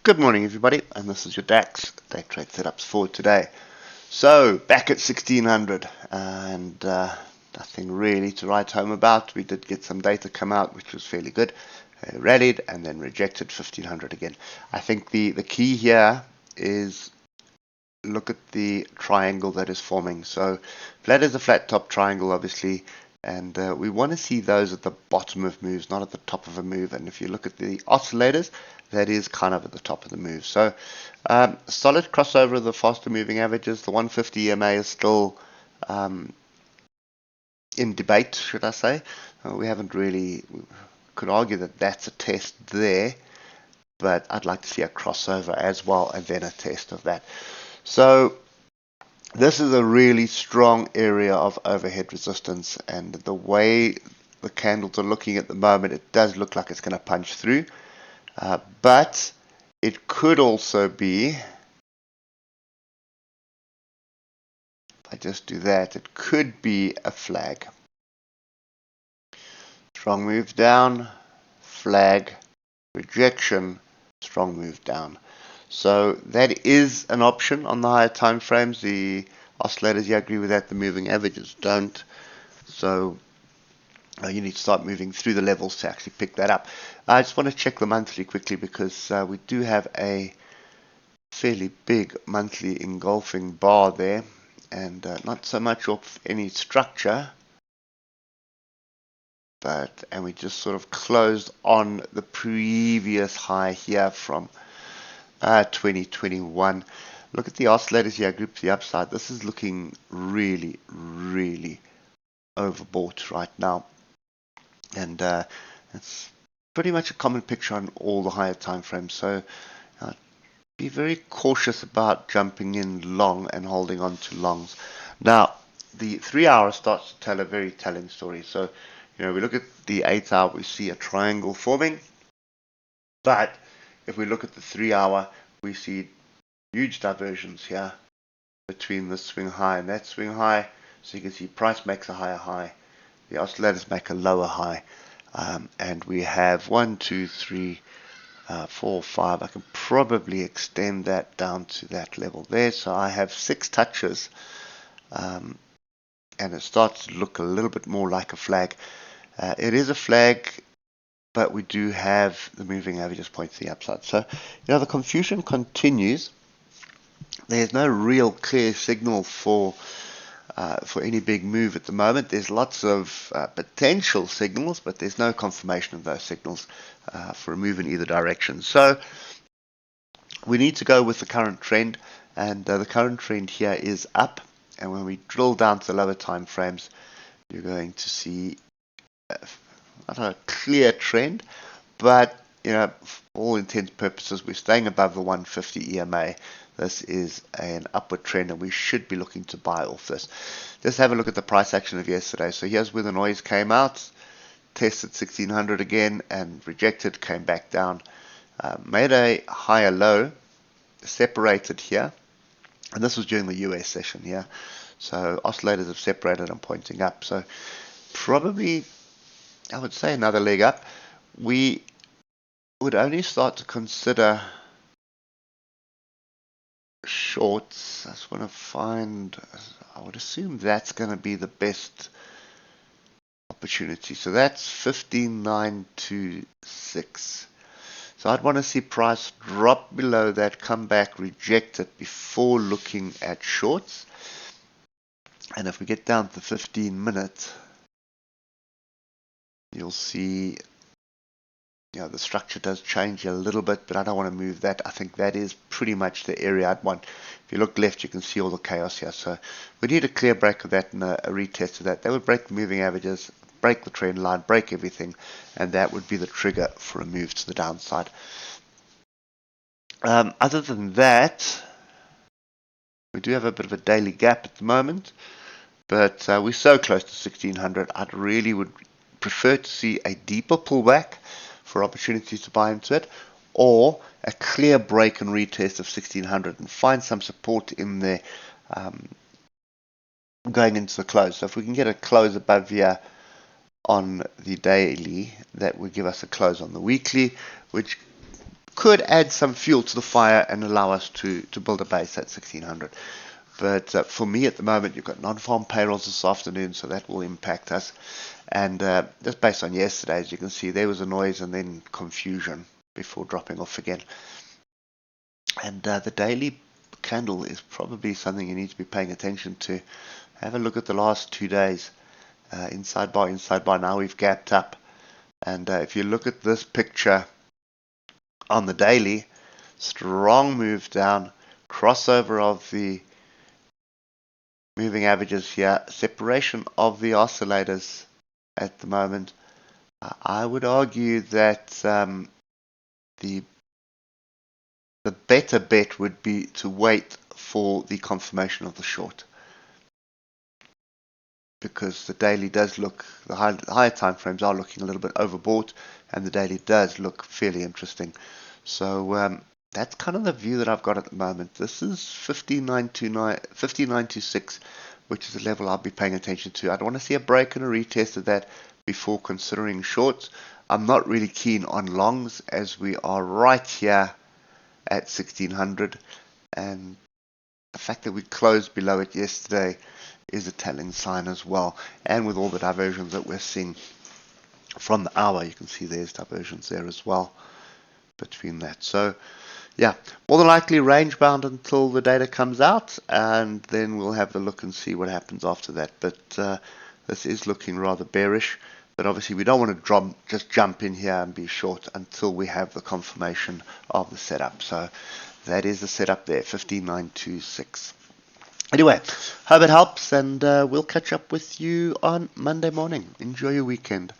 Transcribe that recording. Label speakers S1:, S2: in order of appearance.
S1: Good morning, everybody, and this is your DAX day trade setups for today. So back at 1600, and nothing really to write home about. We did get some data come out, which was fairly good. Rallied and then rejected 1500 again. I think the key here is look at the triangle that is forming. So flat is a flat top triangle, obviously, and we want to see those at the bottom of moves, not at the top of a move. And if you look at the oscillators, that is kind of at the top of the move. So solid crossover of the faster moving averages. The 150 EMA is still in debate, should I say. We haven't really, could argue that that's a test there, but I'd like to see a crossover as well and then a test of that. So this is a really strong area of overhead resistance, and the way the candles are looking at the moment, it does look like it's going to punch through, but it could also be, if I just do that, it could be a flag. Strong move down, flag, rejection, strong move down. So that is an option on the higher time frames. The oscillators, yeah, agree with that. The moving averages don't. So you need to start moving through the levels to actually pick that up. I just want to check the monthly quickly because we do have a fairly big monthly engulfing bar there, and not so much of any structure, and we just sort of closed on the previous high here from 2021. Look at the oscillators here, group to the upside. This is looking really, really overbought right now, and it's pretty much a common picture on all the higher time frames. So be very cautious about jumping in long and holding on to longs. Now, the 3 hour starts to tell a very telling story. So, we look at the 8 hour, we see a triangle forming, but if we look at the 3 hour, we see huge diversions here between this swing high and that swing high. So you can see price makes a higher high, the oscillators make a lower high, and we have 1, 2, 3, 4, 5. I can probably extend that down to that level there. So I have 6 touches, and it starts to look a little bit more like a flag. It is a flag, but we do have the moving averages point to the upside. So, the confusion continues. There's no real clear signal for any big move at the moment. There's lots of potential signals, but there's no confirmation of those signals for a move in either direction. So we need to go with the current trend, and the current trend here is up. And when we drill down to the lower time frames, you're going to see not a clear trend, but for all intents and purposes, we're staying above the 150 EMA. This is an upward trend, and we should be looking to buy off this. Just have a look at the price action of yesterday. So here's where the noise came out, tested 1600 again and rejected, came back down, made a higher low, separated here, and this was during the US session here. So oscillators have separated and pointing up. So probably, I would say, another leg up. We would only start to consider shorts. I just want to find, I would assume that's going to be the best opportunity. So that's 15,926. So I'd want to see price drop below that, come back, reject it before looking at shorts. And if we get down to 15 minutes, you'll see the structure does change a little bit, but I don't want to move that. I think that is pretty much the area I'd want. If you look left, you can see all the chaos here. So we need a clear break of that and a retest of that. That would break the moving averages, break the trend line, break everything, and that would be the trigger for a move to the downside. Other than that, we do have a bit of a daily gap at the moment, but we're so close to 1600. I really would prefer to see a deeper pullback for opportunities to buy into it, or a clear break and retest of 1600 and find some support in there going into the close. So if we can get a close above here on the daily, that would give us a close on the weekly, which could add some fuel to the fire and allow us to build a base at 1600. But for me at the moment, you've got non-farm payrolls this afternoon, so that will impact us. And just based on yesterday, as you can see, there was a noise and then confusion before dropping off again. And the daily candle is probably something you need to be paying attention to. Have a look at the last 2 days. Inside bar, now we've gapped up. And if you look at this picture on the daily, strong move down, crossover of the moving averages here, separation of the oscillators at the moment. I would argue that the better bet would be to wait for the confirmation of the short, because the daily does look, the higher time frames are looking a little bit overbought, and the daily does look fairly interesting. So that's kind of the view that I've got at the moment. This is 59.26, which is a level I'll be paying attention to. I'd want to see a break and a retest of that before considering shorts. I'm not really keen on longs, as we are right here at 1600, and the fact that we closed below it yesterday is a telling sign as well. And with all the diversions that we're seeing from the hour, you can see there's diversions there as well between that. So yeah, more than likely range bound until the data comes out, and then we'll have a look and see what happens after that. But this is looking rather bearish, but obviously we don't want to just jump in here and be short until we have the confirmation of the setup. So that is the setup there, 15.926. Anyway, hope it helps, and we'll catch up with you on Monday morning. Enjoy your weekend.